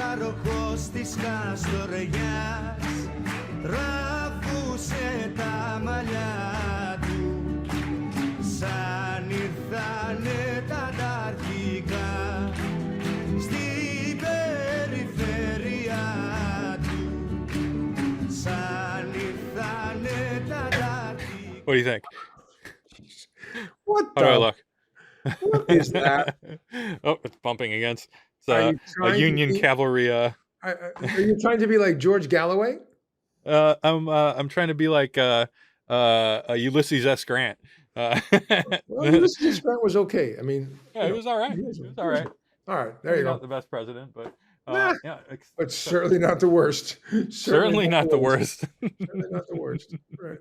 πάροχος της Καστοριάς τραβούσε τα μαλλιά του σαν ήρθανε τα ταρκικά στην περιφέρεια του σαν ήρθανε τα ταρκικά. What do you think? What How do I look? What is that? Oh, it's bumping against a Union cavalry. Are you trying to be like George Galloway? I'm trying to be like Ulysses S. Grant. Well, Ulysses S. Grant was okay. I mean, yeah, it was all right. It was all right. All right, there you go. Not the best president, but yeah, but certainly not the worst. Certainly not the worst. Certainly not the worst. Right.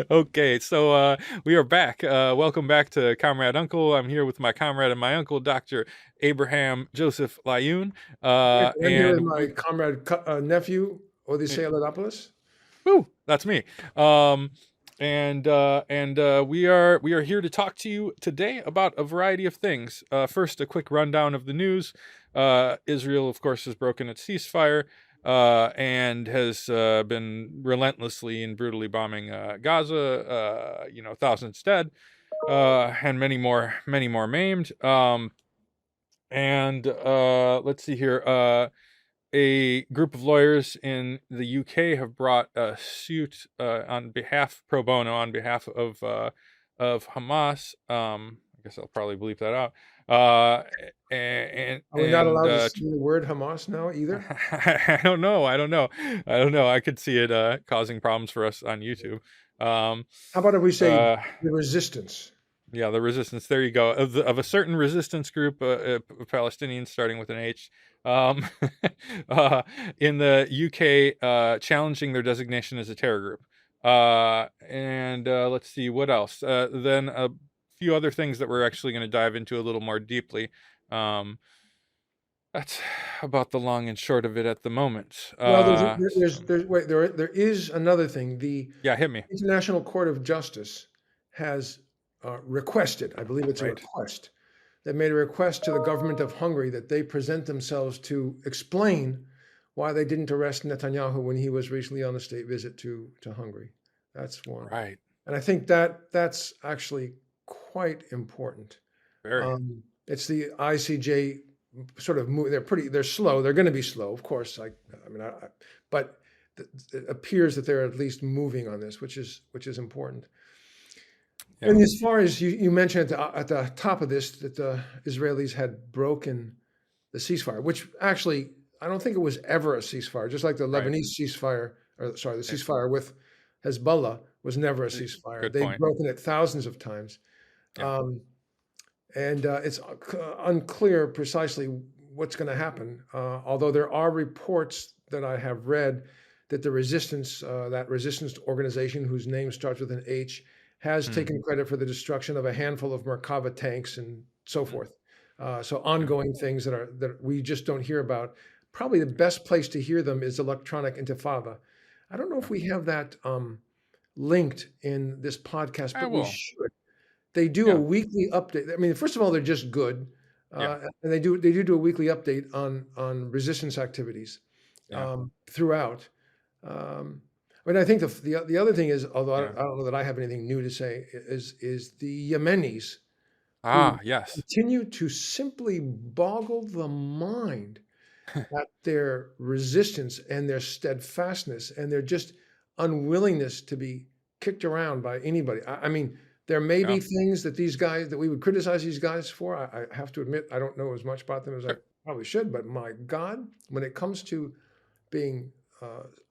Okay, so we are back. Welcome back to Comrade Uncle. I'm here with my comrade and my uncle, Dr. Abraham Joseph Layon. I'm here with my comrade nephew, Odysseas and AJ. Woo, that's me. And we are here to talk to you today about a variety of things. First, a quick rundown of the news. Israel, of course, has broken its ceasefire and has been relentlessly and brutally bombing Gaza. Thousands dead and many more maimed. Let's see here. A group of lawyers in the UK have brought a suit pro bono on behalf of Hamas. I guess I'll probably bleep that out. Are we not allowed to see the word Hamas now either? I don't know. I could see it causing problems for us on YouTube. How about if we say the resistance? Yeah, the resistance. There you go. Of a certain resistance group, Palestinians starting with an H, in the UK, challenging their designation as a terror group. Let's see what else. Then a few other things that we're actually going to dive into a little more deeply. That's about the long and short of it at the moment. Well, there is another thing. Hit me. International Court of Justice has requested, I believe it's a request, they made a request to the government of Hungary that they present themselves to explain why they didn't arrest Netanyahu when he was recently on a state visit to Hungary. That's one. Right. And I think that's actually quite important. Very. It's the ICJ sort of move. They're slow. They're going to be slow, of course. But it appears that they're at least moving on this, which is important. Yeah. And as far as you mentioned at the top of this, that the Israelis had broken the ceasefire, which actually, I don't think it was ever a ceasefire, just like the Lebanese ceasefire, the ceasefire with Hezbollah was never a ceasefire. They've broken it thousands of times. Yeah. It's unclear precisely what's going to happen, although there are reports that I have read that the resistance, that resistance organization whose name starts with an H, has taken credit for the destruction of a handful of Merkava tanks and so forth. So ongoing things that we just don't hear about. Probably the best place to hear them is Electronic Intifada. I don't know if we have that linked in this podcast, but we should. They do a weekly update. I mean, first of all, they're just good, and they do a weekly update on resistance activities throughout. But I think the other thing is, although I don't know that I have anything new to say, is the Yemenis continue to simply boggle the mind at their resistance and their steadfastness and their just unwillingness to be kicked around by anybody. I mean, there may be things that these guys, that we would criticize these guys for. I have to admit, I don't know as much about them as I probably should, but my God, when it comes to being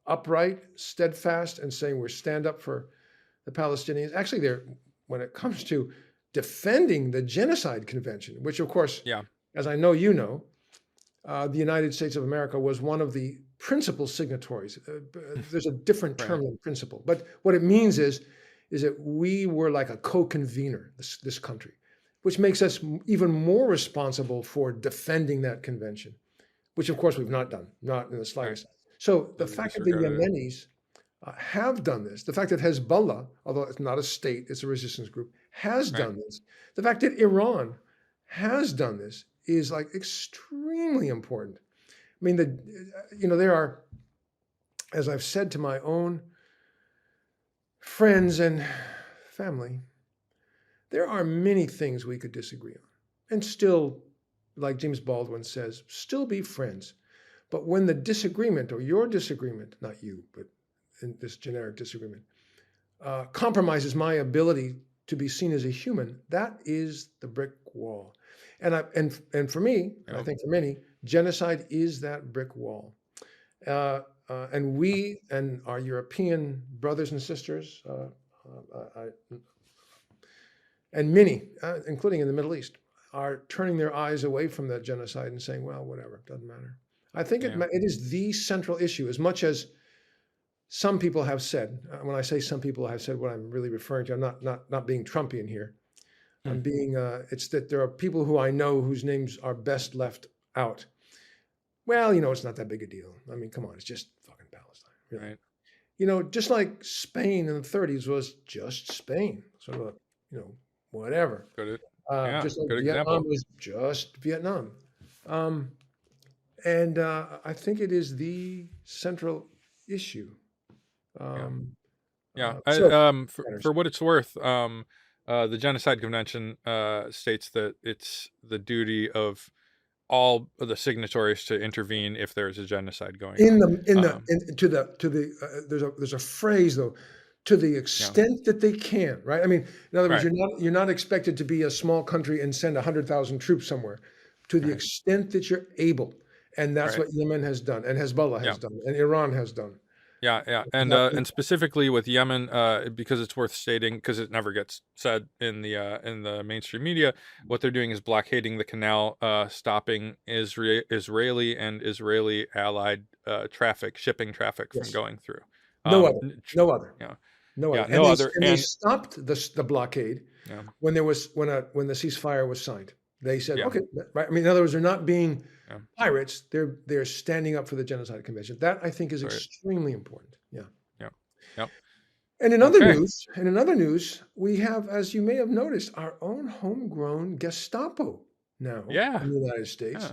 upright, steadfast, and saying we're stand up for the Palestinians, actually when it comes to defending the Genocide Convention, which of course, as I know you know, the United States of America was one of the principal signatories. There's a different term than principal, but what it means is that we were like a co-convener, this country, which makes us even more responsible for defending that convention, which of course we've not done, not in the slightest. So the fact that the Yemenis have done this, the fact that Hezbollah, although it's not a state, it's a resistance group, has done this, the fact that Iran has done this is like extremely important. I mean, there are, as I've said to my own friends and family, there are many things we could disagree on and still, like James Baldwin says, still be friends. But when the disagreement, or your disagreement, not you, but in this generic disagreement, compromises my ability to be seen as a human, that is the brick wall. And for me, and I think for many, genocide is that brick wall. And we and our European brothers and sisters, and many, including in the Middle East, are turning their eyes away from that genocide and saying, well, whatever, it doesn't matter. I think it is the central issue, as much as some people have said. When I say some people have said, what I'm really referring to, I'm not being Trumpian here. I'm being, it's that there are people who I know whose names are best left out. Well, it's not that big a deal. I mean, come on, it's just fucking Palestine. Really. Right. Just like Spain in the 30s was just Spain, sort of, whatever. Just like Vietnam was just Vietnam. And I think it is the central issue. For what it's worth, the Genocide Convention states that it's the duty of all of the signatories to intervene if there is a genocide going on. There's a phrase though, to the extent that they can, right? I mean, in other words, you're not expected to be a small country and send 100,000 troops somewhere. To the extent that you're able, and that's what Yemen has done, and Hezbollah has done, and Iran has done. And specifically with Yemen, because it's worth stating, because it never gets said in the mainstream media, what they're doing is blockading the canal, stopping Israeli and Israeli allied shipping traffic from going through. No other. And they stopped the blockade when the ceasefire was signed. They said, okay, right. I mean, in other words, they're not being pirates. They're standing up for the Genocide Convention. That I think is extremely important. And in other news, we have, as you may have noticed, our own homegrown Gestapo now in the United States,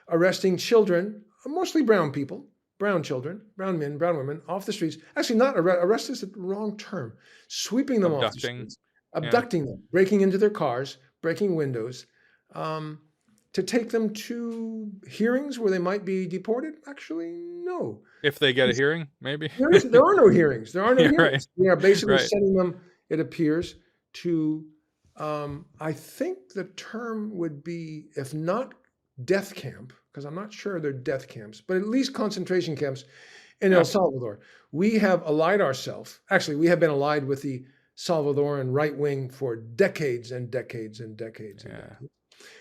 arresting children, mostly brown people, brown children, brown men, brown women, off the streets. Actually, not arrest is the wrong term. Sweeping them off the streets, abducting them, breaking into their cars, breaking windows. To take them to hearings where they might be deported? Actually, no. If they get a hearing, maybe. There are no hearings. There are no hearings. We are basically sending them, it appears, to, I think the term would be, if not death camp, because I'm not sure they're death camps, but at least concentration camps in El Salvador. We have allied ourselves. Actually, we have been allied with the Salvadoran right wing for decades and decades and decades and decades.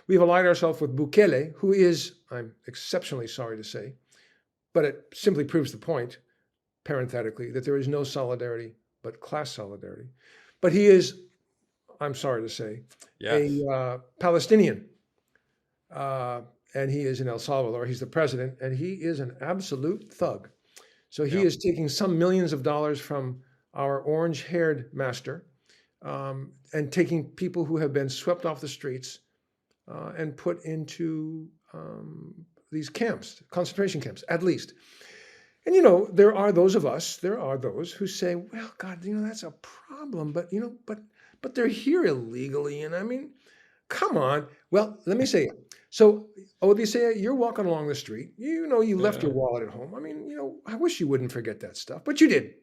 We've allied ourselves with Bukele, who is, I'm exceptionally sorry to say, but it simply proves the point, parenthetically, that there is no solidarity but class solidarity. But he is, I'm sorry to say, a Palestinian. And he is in El Salvador. He's the president, and he is an absolute thug. So he is taking some millions of dollars from our orange-haired master and taking people who have been swept off the streets and put into these camps, concentration camps, at least. And, there are those who say, well, God, that's a problem, but they're here illegally. And I mean, come on. Well, let me say it. So, Odysseas, you're walking along the street. You left your wallet at home. I mean, I wish you wouldn't forget that stuff, but you did.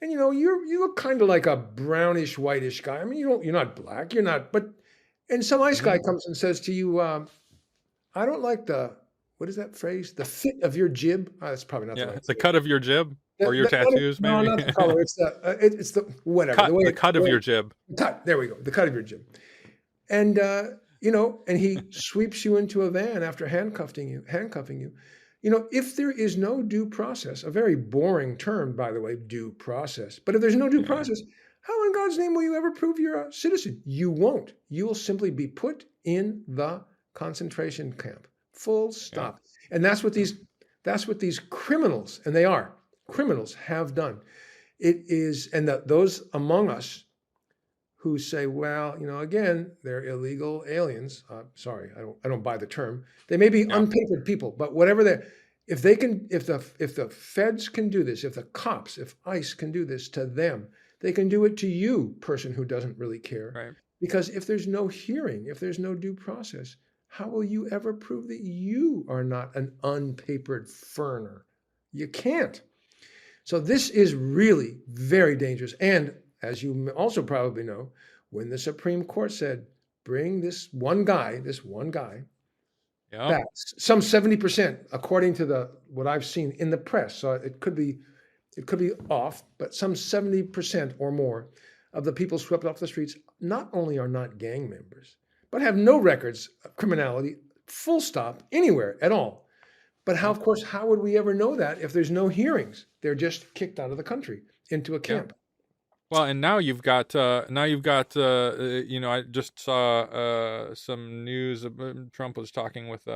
And, you look kind of like a brownish, whitish guy. I mean, you're not black, and some ice guy comes and says to you, I don't like what is that phrase? The fit of your jib. That's probably not the right. The cut of your jib or your tattoos, maybe. No, not the color. It's the whatever. The cut of your jib. There we go. The cut of your jib. And and he sweeps you into a van after handcuffing you. If there is no due process, a very boring term, by the way, due process. But if there's no due process, how in God's name will you ever prove you're a citizen? You won't. You will simply be put in the concentration camp. Full stop. And that's what these criminals, and they are criminals, have done. It is, and those among us who say, well, again, they're illegal aliens. Sorry, I don't buy the term. They may be unpapered people, but whatever If the feds can do this, if the cops, if ICE can do this to them, they can do it to you, person who doesn't really care. Right. Because if there's no hearing, if there's no due process, how will you ever prove that you are not an unpapered foreigner? You can't. So this is really very dangerous. And as you also probably know, when the Supreme Court said, bring this one guy Yeah. back, some 70%, according to what I've seen in the press. So it could be off, but some 70% or more of the people swept off the streets not only are not gang members, but have no records of criminality, full stop, anywhere at all. But how, of course, how would we ever know that if there's no hearings? They're just kicked out of the country into a camp. Well, and now you've got I just saw some news. Trump was talking with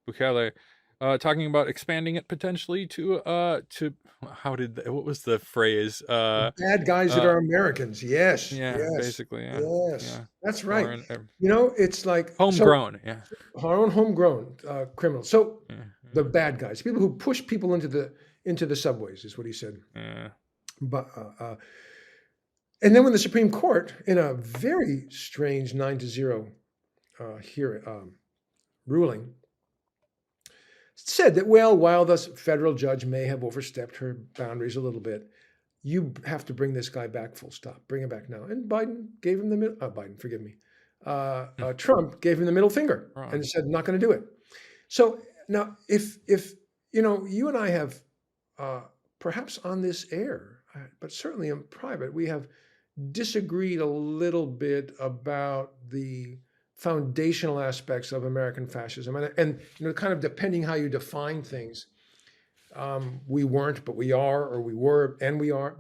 Bukele, talking about expanding it potentially to what was the phrase? Bad guys that are Americans. Yes. Yeah, Yes. basically. Yeah. Yes. Yeah. That's right. Foreign, It's like homegrown. Yeah. Our own homegrown criminals. So Yeah. the bad guys, people who push people into the subways, is what he said. Yeah. But and then when the Supreme Court, in a very strange 9-0 ruling, said that, well, while the federal judge may have overstepped her boundaries a little bit, you have to bring this guy back, full stop. Bring him back now. And Biden gave him Trump gave him the middle finger and said, not going to do it. So now, if you and I have, perhaps on this air, but certainly in private, we have disagreed a little bit about the foundational aspects of American fascism, and kind of depending how you define things, we weren't, but we are, or we were, and we are.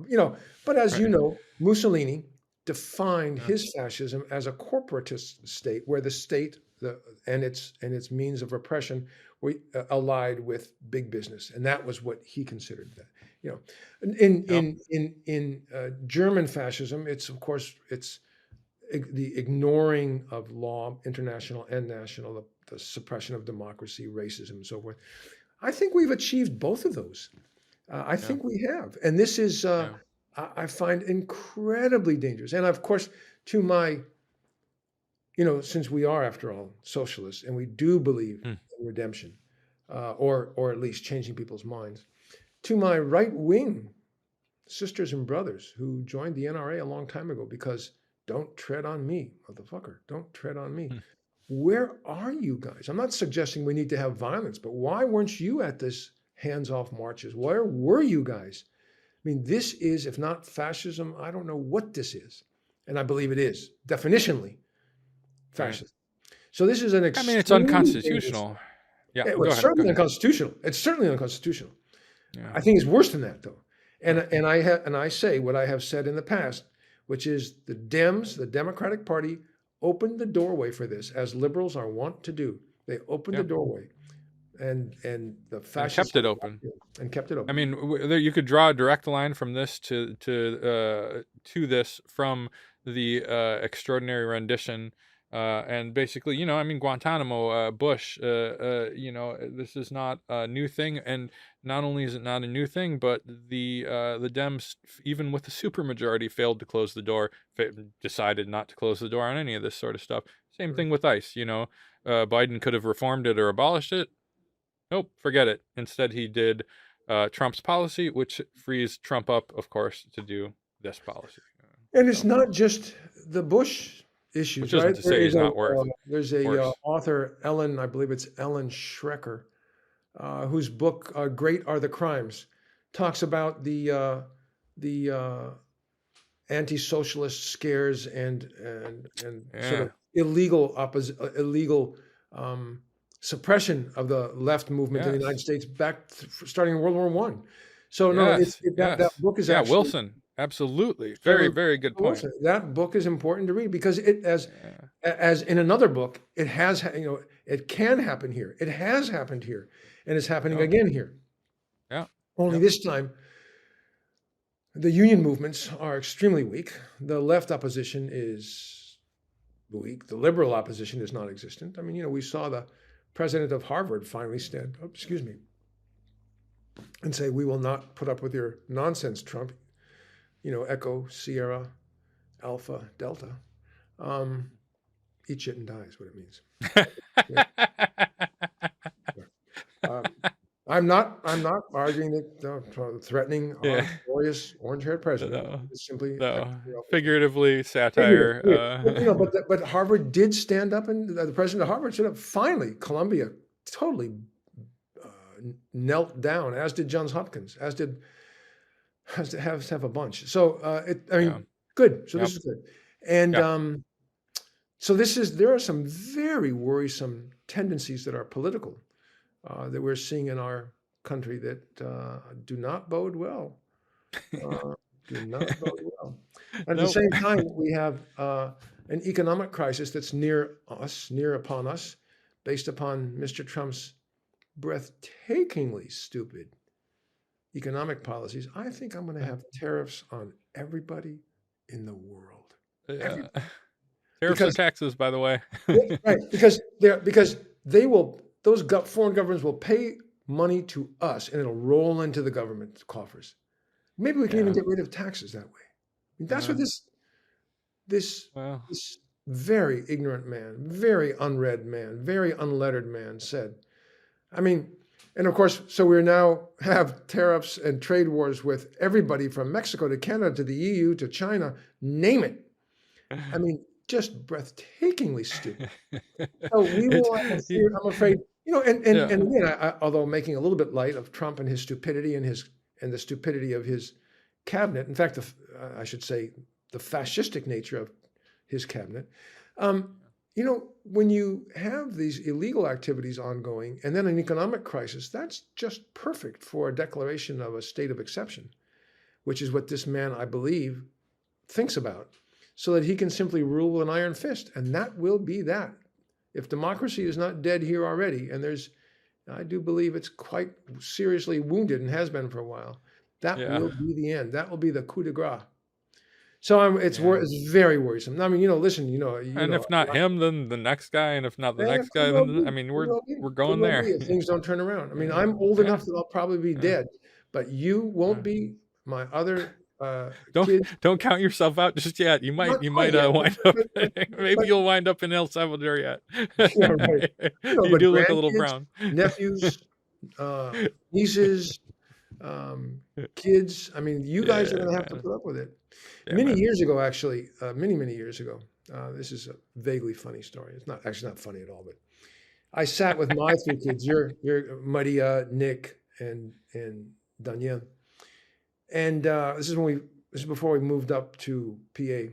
But as you know, Mussolini defined his fascism as a corporatist state, where the state and its means of repression were allied with big business, and that was what he considered that. In German fascism, it's of course the ignoring of law, international and national, the suppression of democracy, racism, and so forth. I think we've achieved both of those. I think we have, and this is I find incredibly dangerous. And of course, to my, since we are, after all, socialists, and we do believe in redemption, or at least changing people's minds, to my right-wing sisters and brothers who joined the NRA a long time ago because don't tread on me, motherfucker, don't tread on me. Where are you guys? I'm not suggesting we need to have violence, but why weren't you at this hands-off marches? Where were you guys? I mean, this is, if not fascism, I don't know what this is. And I believe it is, definitionally, fascism. Right. So this is it's unconstitutional. Yeah, it's certainly unconstitutional. It's certainly unconstitutional. Yeah. I think it's worse than that, though. And I say what I have said in the past, which is the Dems, the Democratic Party, opened the doorway for this, as liberals are wont to do. They opened the doorway, and the fascists kept it open. And kept it open. I mean, you could draw a direct line from this to this from the extraordinary rendition. And basically, Guantanamo, Bush, this is not a new thing. And not only is it not a new thing, but the Dems, even with the supermajority, failed to close the door, decided not to close the door on any of this sort of stuff. Same thing with ICE, Biden could have reformed it or abolished it. Nope, forget it. Instead, he did Trump's policy, which frees Trump up, of course, to do this policy. And it's not just the Bush issues, which isn't right? To say he's not worth. There's a author, I believe it's Ellen Schrecker, whose book "Great Are the Crimes" talks about the anti-socialist scares and sort of illegal suppression of the left movement in the United States starting in World War I. So that book is actually Wilson. Absolutely. Very, very good point. That book is important to read because as in another book, it has, it can happen here. It has happened here, and it's happening again here. Yeah. Only this time, the union movements are extremely weak. The left opposition is weak. The liberal opposition is non-existent. I mean, we saw the president of Harvard finally stand. Oh, excuse me. and say, we will not put up with your nonsense, Trump. Echo, Sierra, Alpha, Delta. Eat shit and die is what it means. Yeah. Um, I'm not arguing that threatening Yeah. our glorious orange-haired president. No, It's simply no. self-defense. Figuratively, Figurative, satire. yeah. But Harvard did stand up, and the president of Harvard stood up. Finally, Columbia totally knelt down, as did Johns Hopkins, as did have a bunch. So I mean, Yeah. good. So Yep. this is good, and Yeah. so there are some very worrisome tendencies that are political that we're seeing in our country that do not bode well. Do not bode well. At the Nope. same time, we have an economic crisis that's near upon us, based upon Mr. Trump's breathtakingly stupid economic policies. I think I'm going to have tariffs on everybody in the world. Yeah. Everybody. Tariffs or Because taxes, by the way. right, because those foreign governments will pay money to us, and it'll roll into the government coffers. Maybe we can even Yeah. get rid of taxes that way. I mean, that's what this Well, this very ignorant man, very unread man, very unlettered man said. I mean, and of course, so we now have tariffs and trade wars with everybody from Mexico to Canada to the EU to China, name it. I mean, just breathtakingly stupid. So we it's will, I'm afraid, and yeah. again, although making a little bit light of Trump and his stupidity and the stupidity of his cabinet, in fact, I should say the fascistic nature of his cabinet. When you have these illegal activities ongoing and then an economic crisis, that's just perfect for a declaration of a state of exception, which is what this man, I believe, thinks about, so that he can simply rule with an iron fist. And that will be that. If democracy is not dead here already, and I do believe it's quite seriously wounded and has been for a while, that Yeah. will be the end. That will be the coup de grace. So it's very worrisome. I mean, listen, And if not him, then the next guy, and if not the yeah, next could guy, well then be. I mean Could well we're be. Could going well there. be if things don't turn around. I mean, Yeah. I'm old Yeah. enough that I'll probably be Yeah. dead, but you won't Yeah. be. My other Don't kids, don't count yourself out just yet. You not might quite yet, wind up maybe but you'll wind up in El Salvador yet. yeah, right. You But do look a little grandkids, brown. nephews, nieces, kids. I mean, you guys are Yeah, going to have to man. put up with it. Yeah, Many man. years ago, actually, many years ago, this is a vaguely funny story. It's not actually not funny at all, but I sat with my three kids, your Maria, Nick, and Danielle, and this is before we moved up to PA,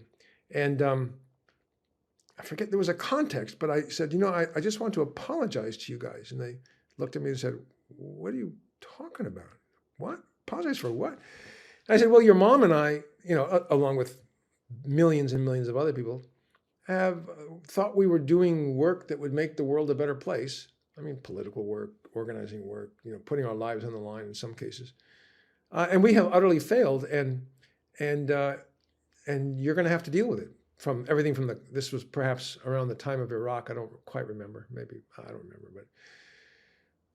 and I forget there was a context, but I said, I just want to apologize to you guys, and they looked at me and said, "What are you talking about? What? Apologize for what?" And I said, "Well, your mom and I, along with millions and millions of other people, have thought we were doing work that would make the world a better place. I mean, political work, organizing work, putting our lives on the line in some cases, and we have utterly failed. And you're going to have to deal with it. From everything from this was perhaps around the time of Iraq. I don't quite remember. Maybe I don't remember,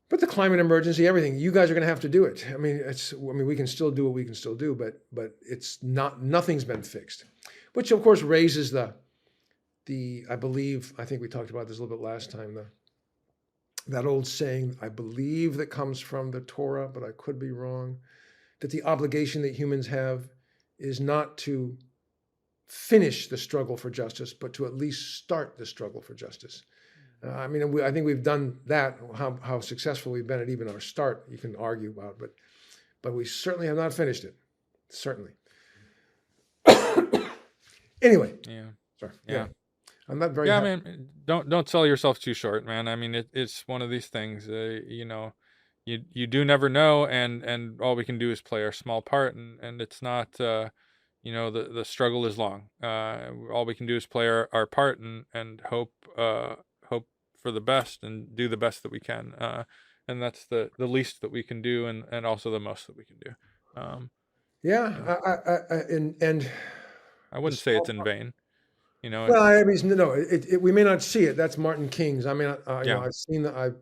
but the climate emergency, everything. You guys are going to have to do it. I mean, we can still do what we can still do, but it's not. Nothing's been fixed, which of course raises the I think we talked about this a little bit last time, that old saying, I believe, that comes from the Torah, but I could be wrong, that the obligation that humans have is not to finish the struggle for justice, but to at least start the struggle for justice. I think we've done that. How successful we've been at even our start, you can argue about, but we certainly have not finished it. Certainly. Anyway. Yeah. Sorry. Yeah. I'm not very Yeah, happy. man. Don't sell yourself too short, man. I mean, it's one of these things. You do never know, and all we can do is play our small part, and it's not. The struggle is long. All we can do is play our part and hope for the best and do the best that we can. And that's the least that we can do, and also the most that we can do. And I wouldn't say it's in vain. Well, I mean, no, we may not see it. That's Martin King's. I mean, Yeah. I've seen that.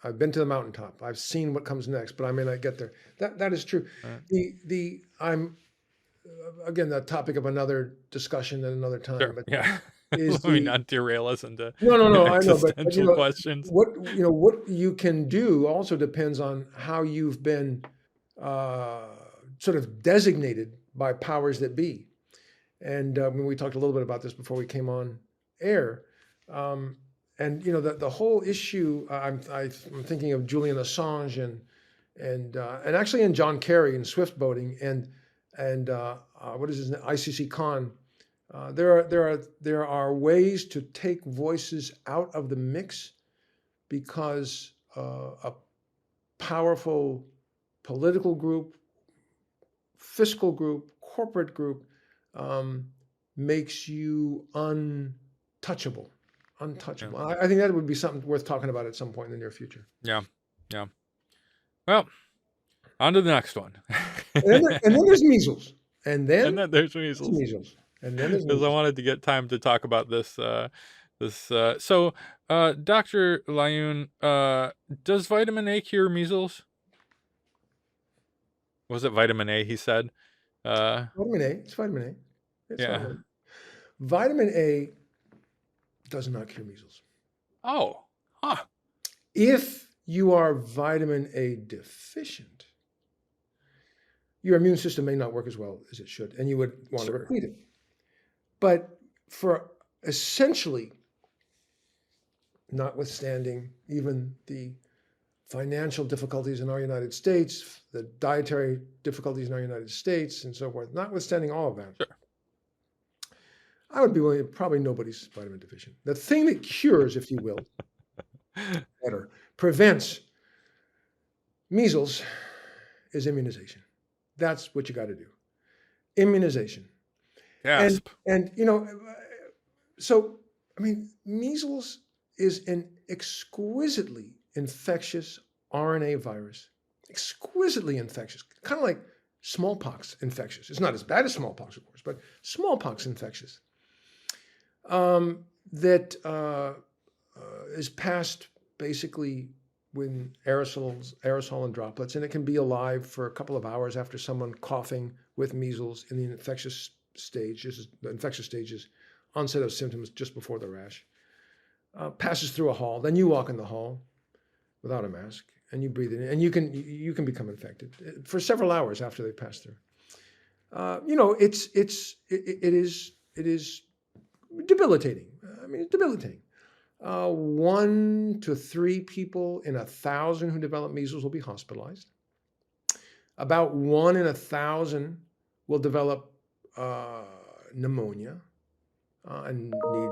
I've been to the mountaintop. I've seen what comes next, but I may not get there. That is true. Right. I'm again the topic of another discussion at another time, Sure. but Yeah. is Let me the not derail us into no, I know, but existential questions. what you can do also depends on how you've been uh, sort of designated by powers that be. And when we talked a little bit about this before we came on air, um, and the whole issue, I'm thinking of Julian Assange and actually in John Kerry and Swift boating and what is his name? ICC Con. There are ways to take voices out of the mix because a powerful political group, fiscal group, corporate group makes you untouchable. Untouchable. Yeah. I think that would be something worth talking about at some point in the near future. Yeah. Yeah. Well, on to the next one. And then there's measles. And then And then there's measles. And then there's Because I measles. wanted to get time to talk about this. So, Dr. Layon, does vitamin A cure measles? Was it vitamin A? He said. Vitamin A. It's vitamin A. It's Yeah. vitamin A. Vitamin A does not cure measles. Oh. Huh. If you are vitamin A deficient, your immune system may not work as well as it should, and you would want to replete it. But for essentially, notwithstanding even the financial difficulties in our United States, the dietary difficulties in our United States, and so forth, notwithstanding all of that, Sure. I would be willing to probably nobody's vitamin deficient. The thing that cures, if you will, better, prevents measles is immunization. That's what you got to do. Immunization. Gasp. And so, I mean, measles is an exquisitely infectious RNA virus, exquisitely infectious, kind of like smallpox infectious. It's not as bad as smallpox, of course, but smallpox infectious. That is passed basically when aerosol and droplets, and it can be alive for a couple of hours after someone coughing with measles in the infectious stage. The infectious stage is onset of symptoms just before the rash. Passes through a hall, then you walk in the hall without a mask, and you breathe it in, and you can become infected for several hours after they pass through. It is debilitating. I mean, it's debilitating. 1 to 3 people in 1,000 who develop measles will be hospitalized. About 1 in 1,000 will develop pneumonia and need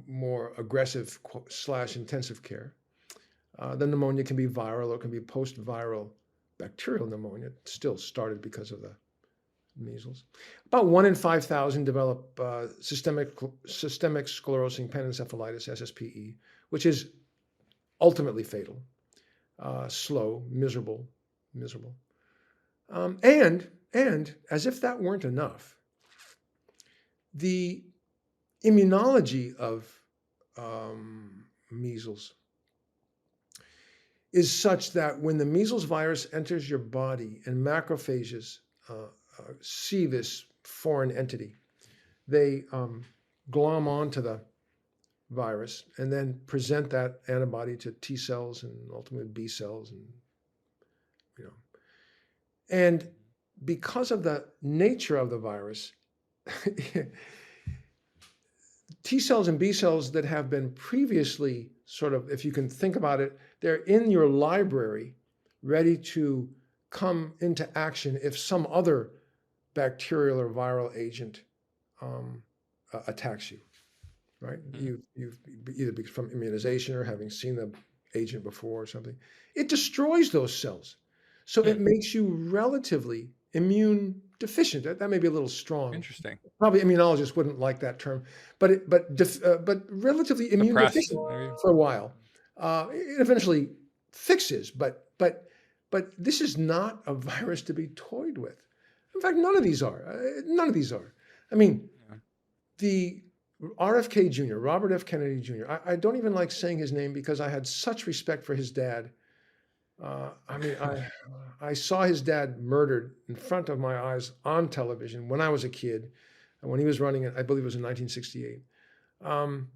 more aggressive / intensive care. The pneumonia can be viral or it can be post-viral bacterial pneumonia. It still started because of the measles. About 1 in 5,000 develop systemic sclerosing panencephalitis, SSPE, which is ultimately fatal, slow, miserable. And as if that weren't enough, the immunology of measles is such that when the measles virus enters your body and macrophages see this foreign entity, they glom onto the virus and then present that antibody to T cells and ultimately B cells, and because of the nature of the virus, T cells and B cells that have been previously sort of, if you can think about it, they're in your library ready to come into action if some other bacterial or viral agent attacks you, right? You've either from immunization or having seen the agent before or something. It destroys those cells. So it makes you relatively immune deficient. That may be a little strong. Interesting. Probably immunologists wouldn't like that term, but relatively immune deficient maybe. for a while. It eventually fixes, but this is not a virus to be toyed with. In fact, none of these are. I mean, the RFK Jr., Robert F. Kennedy Jr. I don't even like saying his name because I had such respect for his dad. I mean, I saw his dad murdered in front of my eyes on television when I was a kid, and when he was running it, I believe it was in 1968. Um,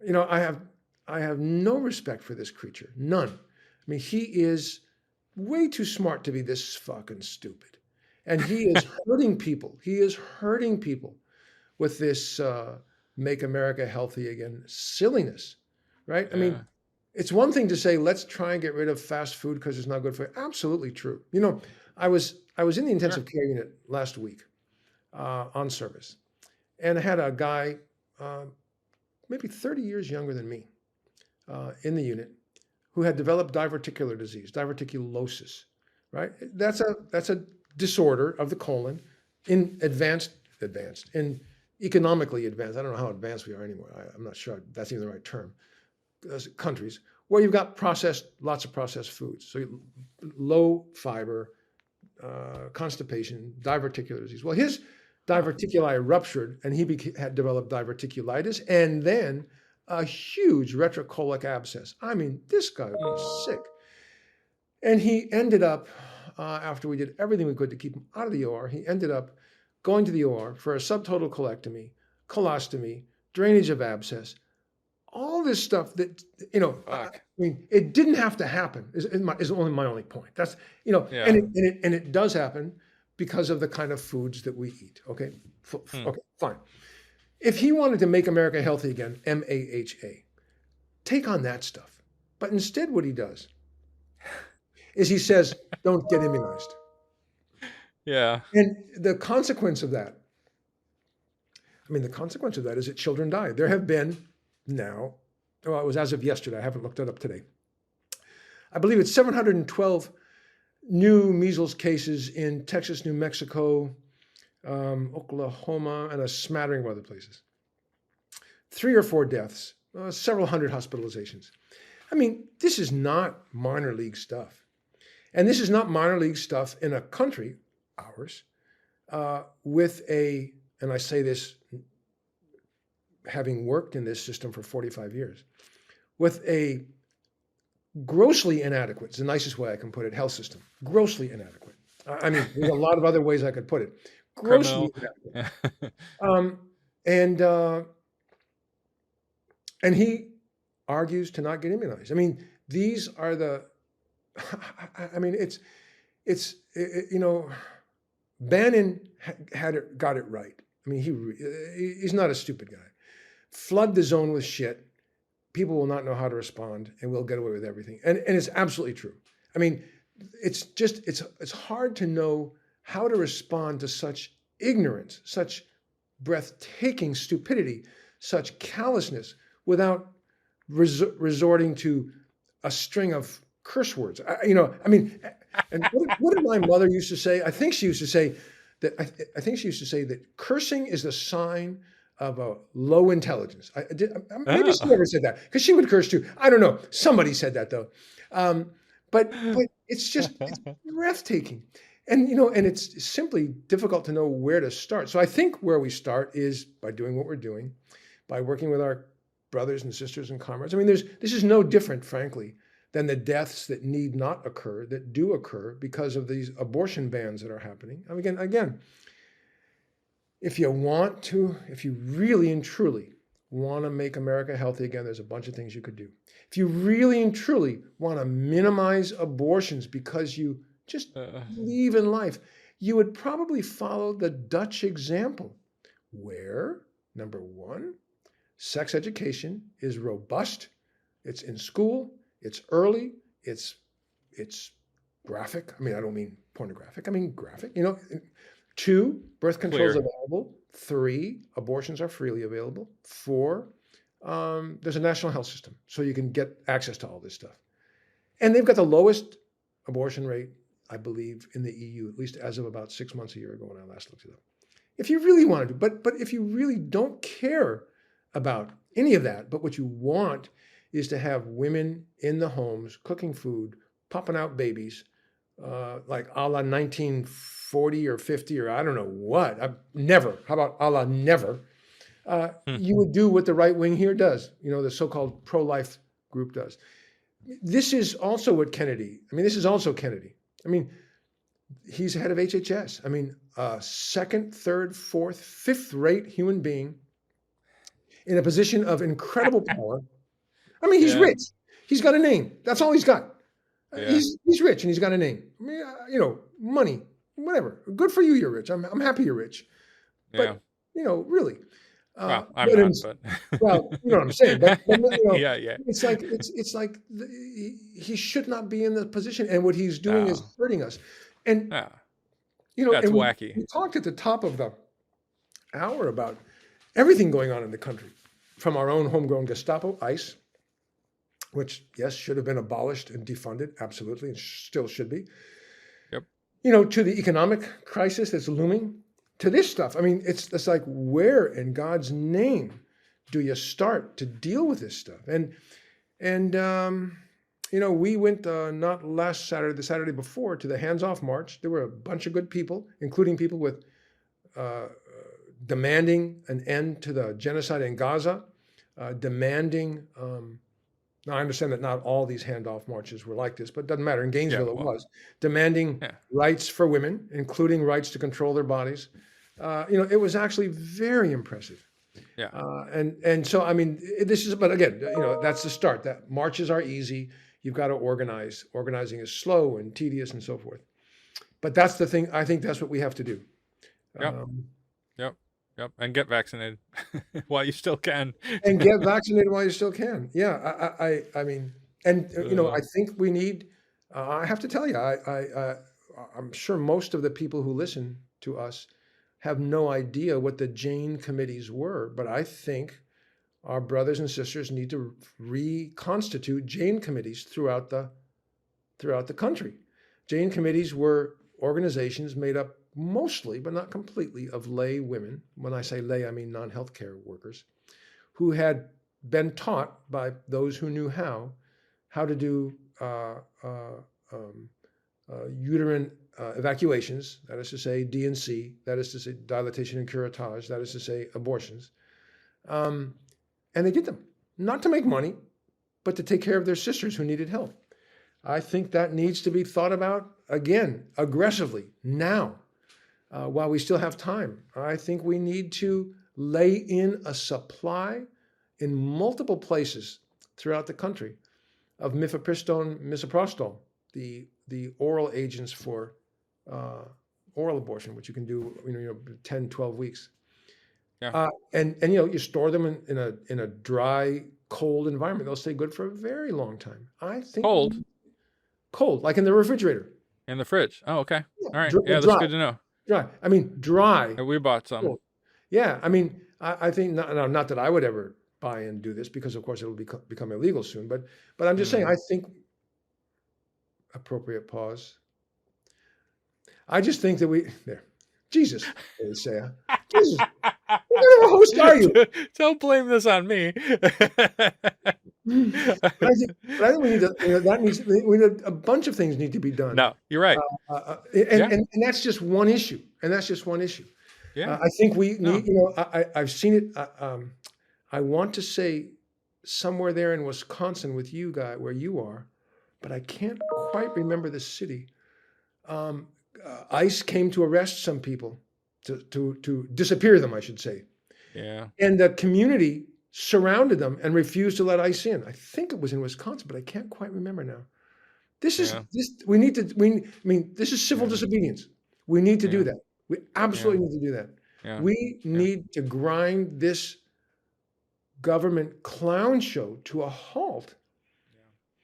you know, I have no respect for this creature, none. I mean, he is way too smart to be this fucking stupid, and he is hurting people. He is hurting people with this "Make America Healthy Again" silliness, right? I mean, Yeah. it's one thing to say, let's try and get rid of fast food because it's not good for you. Absolutely true. You know, I was in the Sure. intensive care unit last week on service, and I had a guy, maybe 30 years younger than me, in the unit, who had developed diverticular disease, diverticulosis. Right? That's a disorder of the colon in in economically advanced. I don't know how advanced we are anymore. I'm not sure that's even the right term. Countries where you've got lots of processed foods, so low fiber, constipation, diverticular disease. Well, his Huh. diverticuli ruptured, and he had developed diverticulitis, and then a huge retrocolic abscess. I mean, this guy was sick, and he ended up, after we did everything we could to keep him out of the OR, he ended up going to the OR for a subtotal colectomy, colostomy, drainage of abscess, all this stuff that, you know, I Fuck. mean, it didn't have to happen. Is only my only point. That's, you know, Yeah. and it does happen because of the kind of foods that we eat. Okay, Hmm. okay, fine. If he wanted to make America healthy again, MAHA, take on that stuff. But instead, what he does is he says, "Don't get immunized," Yeah. and the consequence of that, I mean, the consequence of that is that children die. There have been now, well, it was as of yesterday. I haven't looked it up today. I believe it's 712 new measles cases in Texas, New Mexico, Oklahoma, and a smattering of other places. 3 or 4 deaths, several hundred hospitalizations. I mean, this is not minor league stuff. And this is not minor league stuff in a country, ours, with and I say this having worked in this system for 45 years, with a grossly inadequate, it's the nicest way I can put it, health system. Grossly inadequate. I mean, there's a lot of other ways I could put it. Grossly Criminal. inadequate. Yeah. Um, and uh, and he argues to not get immunized. I mean, these are the. I mean, you know, Bannon got it right. I mean, he's not a stupid guy. Flood the zone with shit. People will not know how to respond, and we'll get away with everything. And it's absolutely true. I mean, it's hard to know how to respond to such ignorance, such breathtaking stupidity, such callousness, without resorting to a string of curse words. You know, I mean, and what did my mother used to say? I think she used to say that cursing is a sign of a low intelligence. Maybe she Oh. never said that because she would curse too. I don't know. Somebody said that though. But it's breathtaking, and you know, and it's simply difficult to know where to start. So I think where we start is by doing what we're doing, by working with our brothers and sisters and comrades. I mean, this is no different, frankly, than the deaths that need not occur, that do occur because of these abortion bans that are happening. I mean, again, if you really and truly want to make America healthy again, there's a bunch of things you could do. If you really and truly want to minimize abortions because you just believe in life, you would probably follow the Dutch example, where, number one, sex education is robust, it's in school, it's early, it's graphic. I mean, I don't mean pornographic, I mean graphic. You know, 2, birth control is Clear. available. 3, abortions are freely available. 4, there's a national health system, so you can get access to all this stuff. And they've got the lowest abortion rate, I believe, in the EU, at least as of about 6 months, a year ago when I last looked it up. If you really want to do, but if you really don't care about any of that, but what you want is to have women in the homes cooking food, popping out babies, like a la 1940 or 50 or I don't know what. Never. How about a la never? Hmm. you would do what the right wing here does, the so-called pro-life group does. This is also what Kennedy, this is also Kennedy. He's head of HHS. Second, third, fourth, fifth rate human being in a position of incredible power. He's Yeah. rich. He's got a name. That's all he's got. Yeah. He's rich and he's got a name. Money, whatever. Good for you. You're rich. I'm happy you're rich. Yeah. But really, Well, I'm but not, but well, you know what I'm saying. But yeah, yeah. it's like he should not be in the position, and what he's doing is Oh, hurting us. And oh, that's and wacky. we talked at the top of the hour about everything going on in the country, from our own homegrown Gestapo, ICE, which, yes, should have been abolished and defunded, absolutely, and still should be. Yep. To the economic crisis that's looming, to this stuff. It's like, where in God's name do you start to deal with this stuff? And we went not last Saturday, the Saturday before, to the Hands Off March. There were a bunch of good people, including people with demanding an end to the genocide in Gaza, demanding. Now, I understand that not all these handoff marches were like this, but it doesn't matter. In Gainesville, it was demanding rights for women, including rights to control their bodies. It was actually very impressive. Yeah. And so, this is, but again, that's the start. That marches are easy. You've got to organize. Organizing is slow and tedious and so forth. But that's the thing. I think that's what we have to do. Yep. Yep. And get vaccinated while you still can. And get vaccinated while you still can. Yeah. I think we need, I have to tell you, I'm sure most of the people who listen to us have no idea what the Jane committees were, but I think our brothers and sisters need to reconstitute Jane committees throughout the country. Jane committees were organizations made up mostly, but not completely, of lay women. When I say lay, I mean non-healthcare workers, who had been taught by those who knew how to do uterine evacuations, that is to say D&C, that is to say dilatation and curettage, that is to say abortions. And they did them, not to make money, but to take care of their sisters who needed help. I think that needs to be thought about again, aggressively, now, while we still have time. I think we need to lay in a supply in multiple places throughout the country of mifepristone, misoprostol, the oral agents for oral abortion, which you can do 10, 12 weeks. Yeah. And you store them in a dry, cold environment. They'll stay good for a very long time. I think cold, like in the refrigerator. In the fridge. Oh, okay. Yeah, All right. dry, Yeah, that's good to know. Dry. Dry. We bought some. Cold. Yeah. I think not that I would ever buy and do this, because of course it'll become illegal soon. But I'm just saying, I think, appropriate pause. I just think that Jesus, Odysseas. Jesus, what kind of a host are you? Don't blame this on me. I think we need to, a bunch of things need to be done. No, you're right. And that's just one issue. Yeah. I think we need, I've seen it. I want to say somewhere there in Wisconsin with you, guy, where you are, but I can't quite remember the city. ICE came to arrest some people, to disappear them, I should say. Yeah. And the community surrounded them and refused to let ICE in. I think it was in Wisconsin, but I can't quite remember now. This is civil disobedience. We need to do that. We absolutely need to do that. Yeah. We need to grind this government clown show to a halt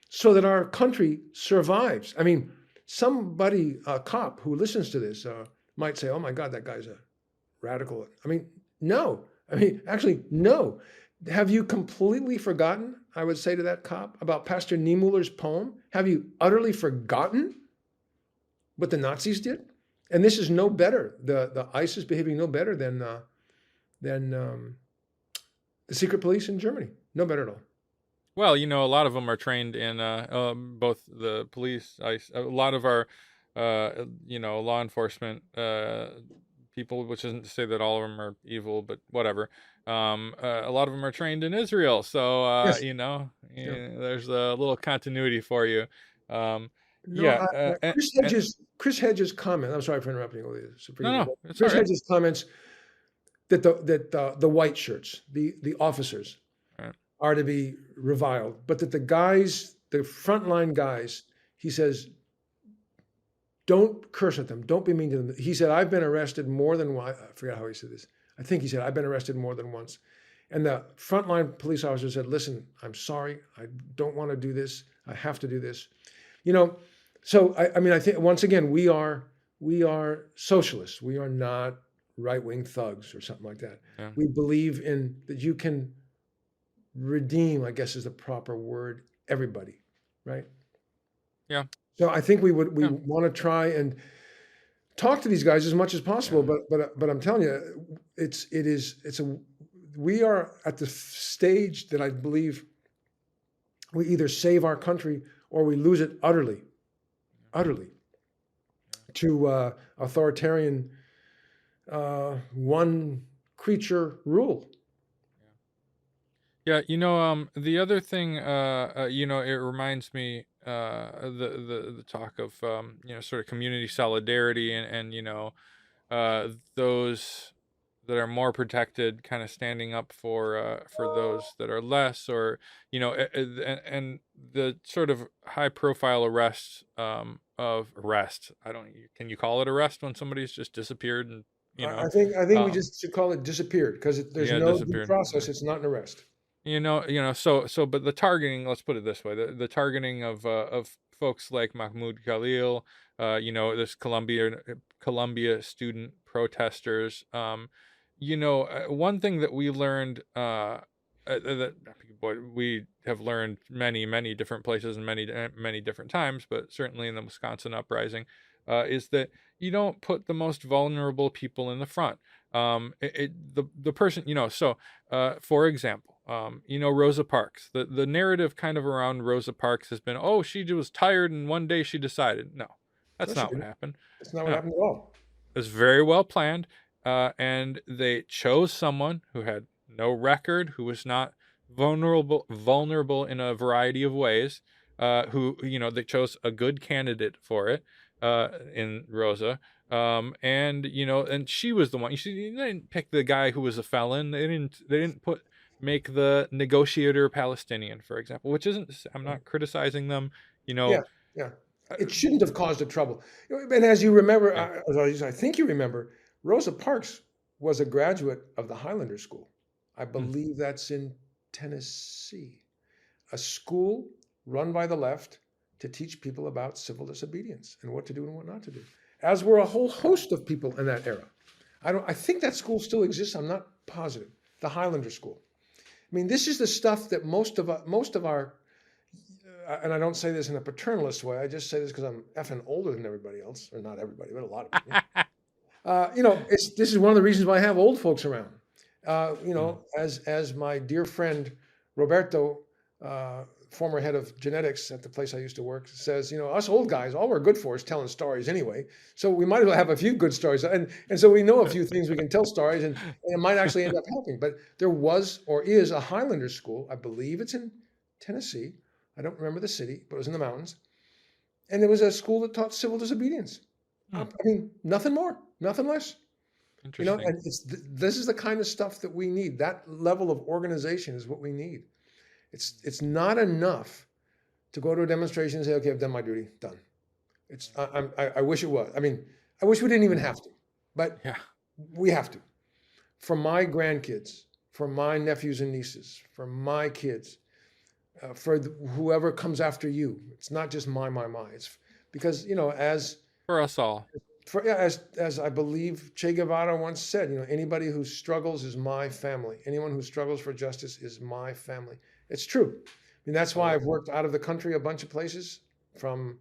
so that our country survives. Somebody, a cop who listens to this might say, oh my God, that guy's a radical. No. Actually, no. Have you completely forgotten, I would say to that cop, about Pastor Niemöller's poem? Have you utterly forgotten what the Nazis did? And this is no better. The ICE is behaving no better than the secret police in Germany. No better at all. Well, a lot of them are trained in both the police, ICE, a lot of our, law enforcement people, which isn't to say that all of them are evil, but whatever. A lot of them are trained in Israel, so Yes. Yeah. there's a little continuity for you. Um, No, yeah, Chris Hedges' comment. I'm sorry for interrupting all this. no, Forgive me. no, But it's all Chris right. Hedges' comments that the white shirts, the officers, All right. are to be reviled, but that the guys, the frontline guys, he says, don't curse at them. Don't be mean to them. He said, I've been arrested more than once. I forgot how he said this. I think he said, I've been arrested more than once. And the frontline police officer said, listen, I'm sorry. I don't want to do this. I have to do this. You know, so I mean, I think once again, we are socialists. We are not right-wing thugs or something like that. Yeah. We believe in that you can redeem, I guess is the proper word, everybody, right? Yeah. So I think we Yeah. want to try and talk to these guys as much as possible. But I'm telling you, we are at the stage that I believe we either save our country or we lose it utterly to authoritarian one creature rule. Yeah, the other thing, it reminds me, the talk of, sort of community solidarity and those that are more protected, kind of standing up for those that are less, or and the sort of high profile arrests of arrest. I don't. Can you call it arrest when somebody's just disappeared and I think we um, just should call it disappeared because there's yeah, no due disappeared. process. It's not an arrest. But the targeting, let's put it this way, the targeting of folks like Mahmoud Khalil, this Columbia student protesters. One thing that we learned, that we have learned many different places and many different times, but certainly in the Wisconsin uprising, is that you don't put the most vulnerable people in the front. The person, for example, Rosa Parks, the narrative kind of around Rosa Parks has been, oh, she was tired and one day she decided. No, No, that's she not what didn't. happened. That's not what No, happened at all. it was very well planned, and they chose someone who had no record, who was not vulnerable in a variety of ways. Who they chose a good candidate for it, in Rosa, and she was the one. You see, they didn't pick the guy who was a felon. They didn't make the negotiator Palestinian, for example, which isn't. I'm not criticizing them. Yeah, yeah. Uh, It shouldn't have caused a trouble. And as you remember, yeah. I think you remember, Rosa Parks was a graduate of the Highlander School. I believe that's in Tennessee, a school run by the left to teach people about civil disobedience and what to do and what not to do, as were a whole host of people in that era. I think that school still exists. I'm not positive. The Highlander School. I mean, this is the stuff that most of our and I don't say this in a paternalist way. I just say this because I'm effing older than everybody else, or not everybody, but a lot of people. This is one of the reasons why I have old folks around. As my dear friend Roberto, former head of genetics at the place I used to work, says, us old guys, all we're good for is telling stories anyway. So we might as well have a few good stories, and so we know a few things we can tell stories, and it might actually end up helping. But there was or is a Highlander School. I believe it's in Tennessee. I don't remember the city, but it was in the mountains. And there was a school that taught civil disobedience. I mean, nothing more, nothing less. Interesting. And this is the kind of stuff that we need. That level of organization is what we need. It's not enough to go to a demonstration and say, okay, I've done my duty, done. I wish it was. I mean, I wish we didn't even have to, but Yeah. we have to. For my grandkids, for my nephews and nieces, for my kids, for whoever comes after you. It's not just my. It's because, as For us all. as I believe Che Guevara once said, anybody who struggles is my family. Anyone who struggles for justice is my family. It's true. I mean, that's why I've worked out of the country a bunch of places, from,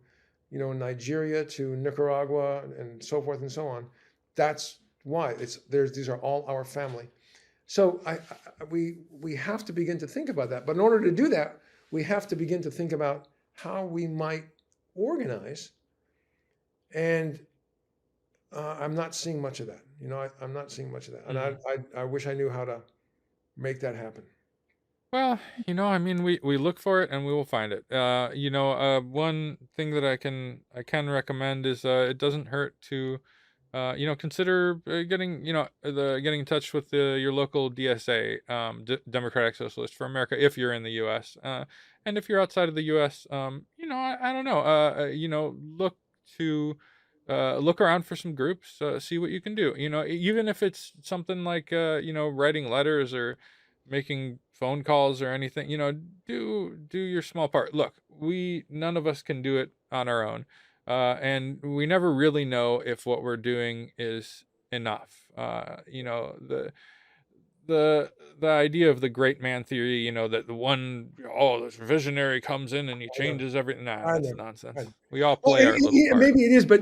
Nigeria to Nicaragua and so forth and so on. That's why these are all our family. So we have to begin to think about that. But in order to do that, we have to begin to think about how we might organize and I'm not seeing much of that. I'm not seeing much of that, and Mhm. I wish I knew how to make that happen. Well, I mean, we look for it and we will find it. One thing that I can recommend is it doesn't hurt to, consider getting, getting in touch with your local DSA, Democratic Socialist for America, if you're in the U.S. And if you're outside of the U.S., I don't know, look to. Look around for some groups, see what you can do. Even if it's something like, writing letters or making phone calls or anything, do your small part. Look, we none of us can do it on our own, and we never really know if what we're doing is enough. The idea of the great man theory, that the one, this visionary comes in and he I know. changes everything. Nah, I that's know. I nonsense. know. We all Well, play our little part. maybe it is, but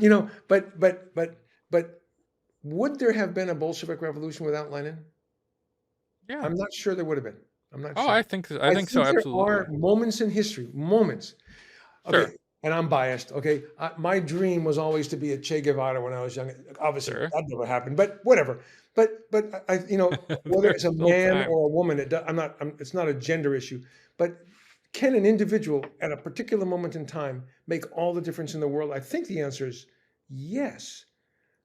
but would there have been a Bolshevik revolution without Lenin? Yeah. I'm not sure there would have been. I'm not Oh, sure. I I think so. think there Absolutely. are moments in history, moments. Okay, Sure. and I'm biased. Okay, my dream was always to be a Che Guevara when I was young. Obviously, Sure. that never happened. But whatever. But whether There's it's a still man time. or a woman, I'm not. It's not a gender issue. But can an individual at a particular moment in time make all the difference in the world? I think the answer is yes.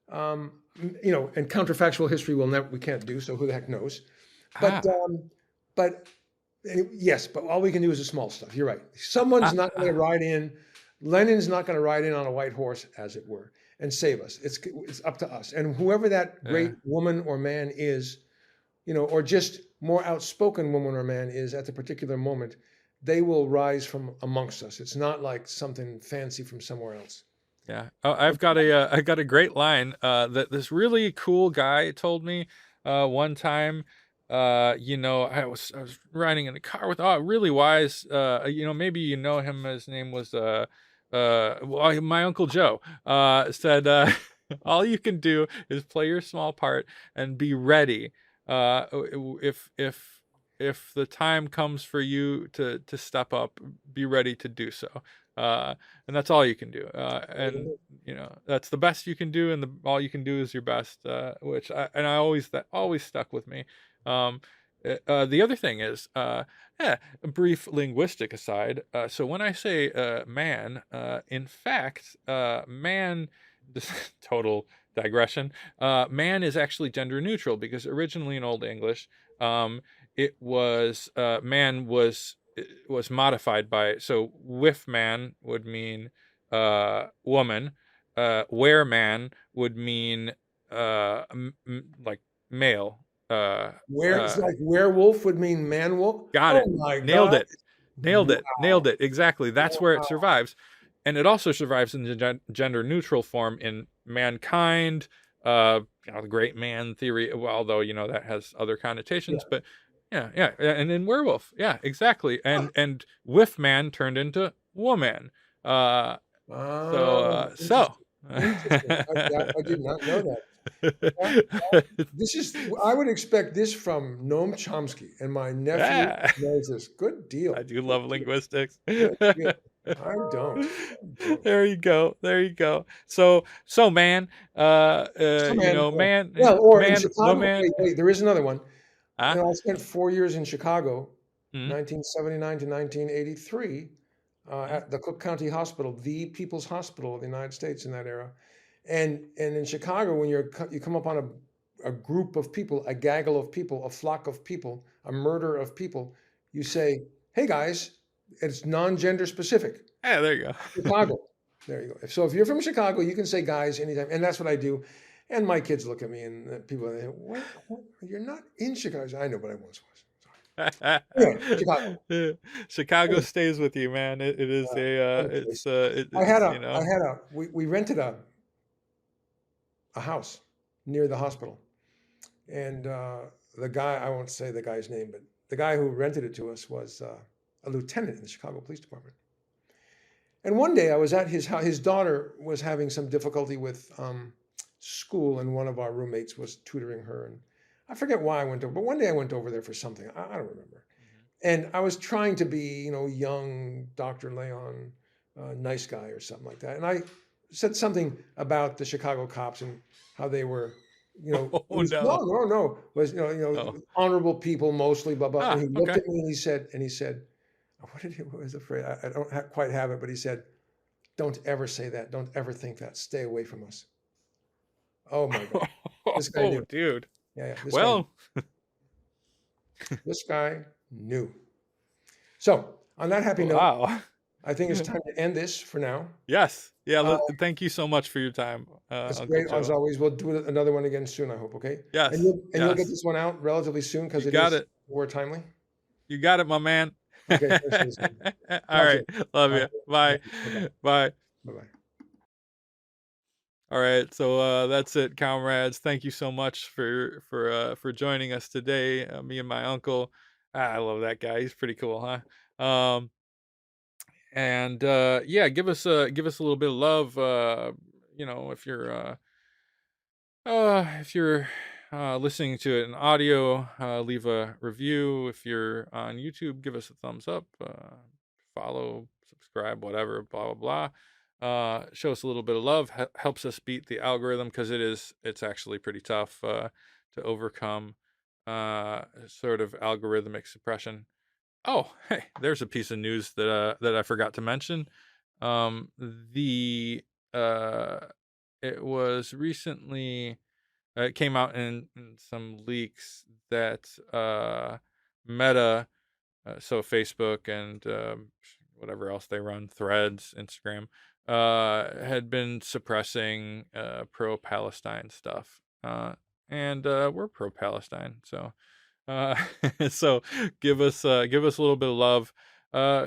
And counterfactual history we can't do. So who the heck knows? But Ah. but yes, but all we can do is the small stuff. You're right. Someone's Ah. not going to Ah. ride in. Lenin's not going to ride in on a white horse, as it were, and save us. It's up to us. And whoever that Yeah. great woman or man is, or just more outspoken woman or man is at the particular moment, they will rise from amongst us. It's not like something fancy from somewhere else. Yeah. Oh, I got a great line that this really cool guy told me one time. I was riding in a car with a really wise, maybe you know him. His name was well, my Uncle Joe. Said all you can do is play your small part and be ready. If the time comes for you to step up, be ready to do so. And that's all you can do. And that's the best you can do, and all you can do is your best. Which I always that always stuck with me. Um, the other thing is, a brief linguistic aside. So when I say man, in fact, man, this total digression. Man is actually gender neutral because originally in Old English, it was man was modified by, so with man would mean woman, where man would mean like male. uh Where it's uh like werewolf would mean man wolf. Got Oh it. my Nailed God! it. Nailed it. Nailed it. Exactly. That's where it Wow. survives. And it also survives in the gender neutral form in mankind, the great man theory, well, although, that has other Yeah. connotations, but yeah. And in werewolf. Yeah, exactly. Huh. And with man turned into woman. Uh, so, so. Interesting. Interesting. I did not know that. That this is I would expect this from Noam Chomsky, and my nephew Yeah. knows this. Good I deal. do Good love deal. linguistics. Good deal. I don't. I don't. There you go. There you go. So man, So man, man, well, or in man, Chicago. woman. Wait, there is another one. Ah, I spent 4 years in Chicago, mm, 1979 to 1983, mm. at the Cook County Hospital, the People's Hospital of the United States in that era. And in Chicago, when you come upon a group of people, a gaggle of people, a flock of people, a murder of people, you say, "Hey guys," it's non-gender specific. Yeah, there you go. Chicago. There you go. So if you're from Chicago, you can say guys anytime, and that's what I do. And my kids look at me, and people are like, what? You're not in Chicago. I say, I know, but I once was. Anyway, Chicago. Chicago stays with you, man. It is What a place. it's We rented a house near the hospital, and the guy, I won't say the guy's name, but the guy who rented it to us was a lieutenant in the Chicago Police Department. And one day I was at his house. His daughter was having some difficulty with school, and one of our roommates was tutoring her. And I forget why I went over, but one day I went over there for something. I don't remember. And I was trying to be, young Dr. Layon, nice guy or something like that. And said something about the Chicago cops and how they were, Oh no, no. no, no, was Oh. honorable people mostly, blah blah. And Ah, he looked okay. at me and he said, what was the phrase? I don't quite have it, but he said, "Don't ever say that. Don't ever think that. Stay away from us." Oh my God, this guy Oh, knew. dude. Yeah, yeah, Well, this guy knew. So on that happy note, wow. I think it's time to end this for now. Yes. Yeah. Uh, Thank you so much for your time, That's Uncle great as Joe. always. We'll do another one again soon, I hope. Okay, and Yes. you'll get Yes. this one out relatively soon because You it got is it. more timely. You got it, my man. Okay, thanks for listening. All Talk right. soon. Love All right, you. Bye. bye Bye. bye bye. All right. So that's it, comrades. Thank you so much for joining us today. Me and my uncle. I love that guy. He's pretty cool, huh? And yeah, give us a little bit of love. If you're listening to it in audio, leave a review. If you're on YouTube, give us a thumbs up. Follow, subscribe, whatever. Blah blah blah. Show us a little bit of love. Helps us beat the algorithm because it's actually pretty tough to overcome sort of algorithmic suppression. Oh, hey, there's a piece of news that I forgot to mention. The It was recently it came out in some leaks that Meta, so Facebook and whatever else they run, Threads, Instagram, had been suppressing pro-Palestine stuff, and we're pro-Palestine, so. Uh, so give us a little bit of love.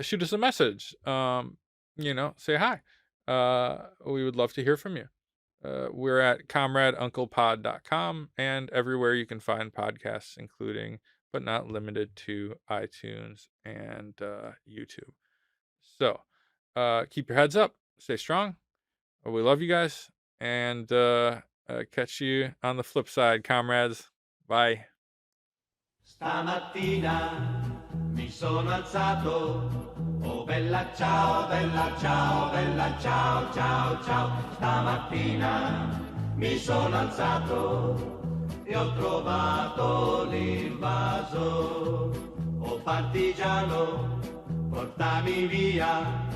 Shoot us a message. Say hi. We would love to hear from you. We're at comradeunclepod.com and everywhere you can find podcasts, including but not limited to iTunes and YouTube. So keep your heads up, stay strong. We love you guys, and catch you on the flip side, comrades. Bye. Stamattina mi sono alzato, oh bella ciao, bella ciao, bella ciao, ciao, ciao. Stamattina mi sono alzato e ho trovato l'invaso. Oh partigiano, portami via,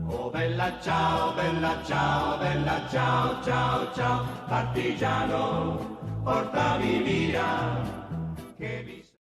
oh bella ciao, bella ciao, bella ciao, ciao, ciao. Partigiano, portami via, che mi